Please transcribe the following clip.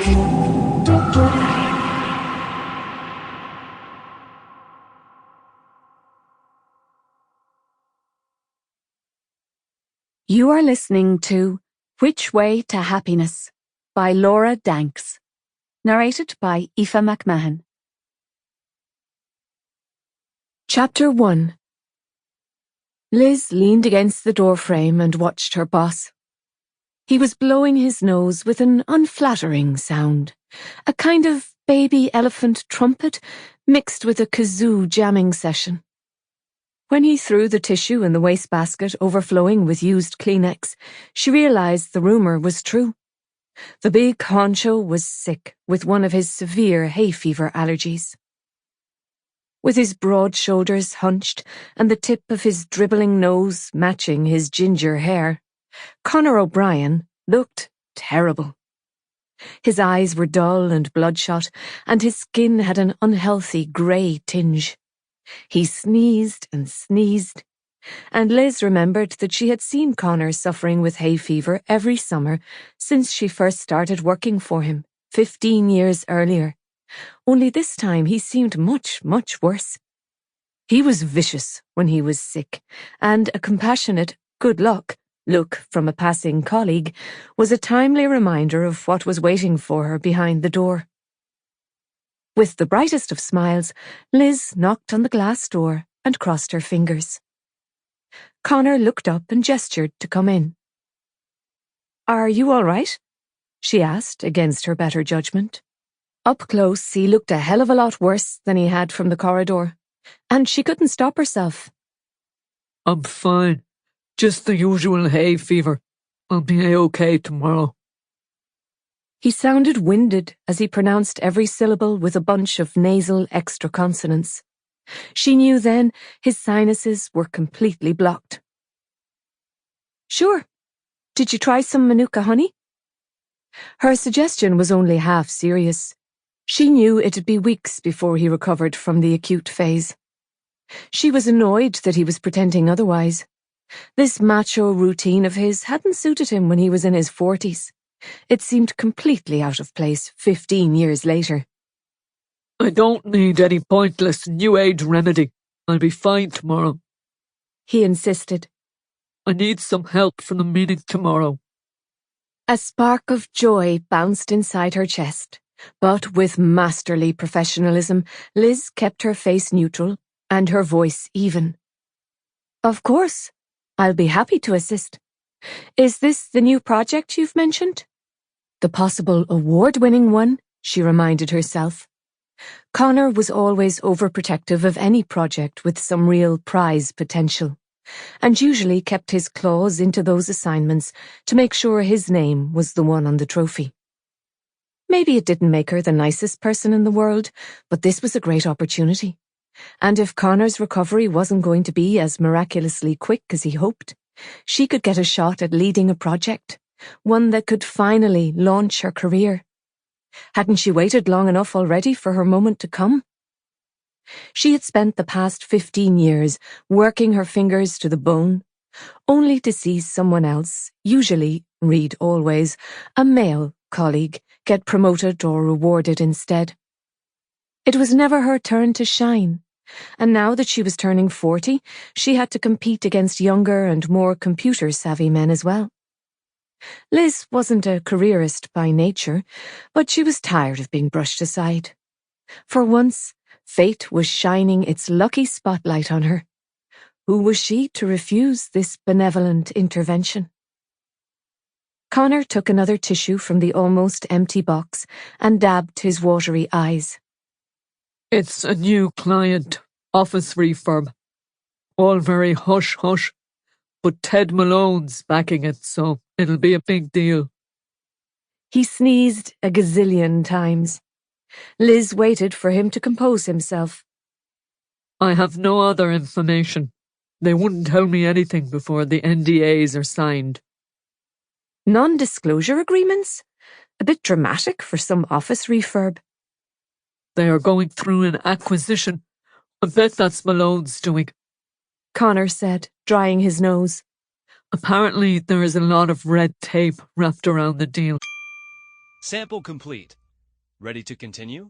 You are listening to Which Way to Happiness by Laura Danks, narrated by Aoife Mcmahon. Chapter 1. Liz leaned against the doorframe and watched her boss. He was blowing his nose with an unflattering sound, a kind of baby elephant trumpet mixed with a kazoo jamming session. When he threw the tissue in the wastebasket overflowing with used Kleenex, she realized the rumor was true. The big honcho was sick with one of his severe hay fever allergies. With his broad shoulders hunched and the tip of his dribbling nose matching his ginger hair, Conor O'Brien looked terrible. His eyes were dull and bloodshot, and his skin had an unhealthy grey tinge. He sneezed, and Liz remembered that she had seen Conor suffering with hay fever every summer since she first started working for him 15 years earlier. Only this time he seemed much, much worse. He was vicious when he was sick, and a compassionate good luck look from a passing colleague was a timely reminder of what was waiting for her behind the door. With the brightest of smiles, Liz knocked on the glass door and crossed her fingers. Conor looked up and gestured to come in. "Are you all right?" she asked against her better judgment. Up close, he looked a hell of a lot worse than he had from the corridor, and she couldn't stop herself. "I'm fine. Just the usual hay fever. I'll be A-OK tomorrow." He sounded winded as he pronounced every syllable with a bunch of nasal extra consonants. She knew then his sinuses were completely blocked. "Sure. Did you try some Manuka honey?" Her suggestion was only half serious. She knew it'd be weeks before he recovered from the acute phase. She was annoyed that he was pretending otherwise. This macho routine of his hadn't suited him when he was in his 40s. It seemed completely out of place 15 years later. "I don't need any pointless New Age remedy. I'll be fine tomorrow," he insisted. "I need some help for the meeting tomorrow." A spark of joy bounced inside her chest, but with masterly professionalism, Liz kept her face neutral and her voice even. "Of course, I'll be happy to assist. Is this the new project you've mentioned?" The possible award-winning one, she reminded herself. Conor was always overprotective of any project with some real prize potential, and usually kept his claws into those assignments to make sure his name was the one on the trophy. Maybe it didn't make her the nicest person in the world, but this was a great opportunity. And if Conor's recovery wasn't going to be as miraculously quick as he hoped, she could get a shot at leading a project, one that could finally launch her career. Hadn't she waited long enough already for her moment to come? She had spent the past 15 years working her fingers to the bone, only to see someone else, usually, read always, a male colleague, get promoted or rewarded instead. It was never her turn to shine, and now that she was turning 40, she had to compete against younger and more computer-savvy men as well. Liz wasn't a careerist by nature, but she was tired of being brushed aside. For once, fate was shining its lucky spotlight on her. Who was she to refuse this benevolent intervention? Conor took another tissue from the almost empty box and dabbed his watery eyes. "It's a new client, office refurb. All very hush-hush, but Ted Malone's backing it, so it'll be a big deal." He sneezed a gazillion times. Liz waited for him to compose himself. "I have no other information. They wouldn't tell me anything before the NDAs are signed." Non-disclosure agreements? A bit dramatic for some office refurb. "They are going through an acquisition. I bet that's Malone's doing," Conor said, drying his nose. "Apparently there is a lot of red tape wrapped around the deal." Sample complete. Ready to continue?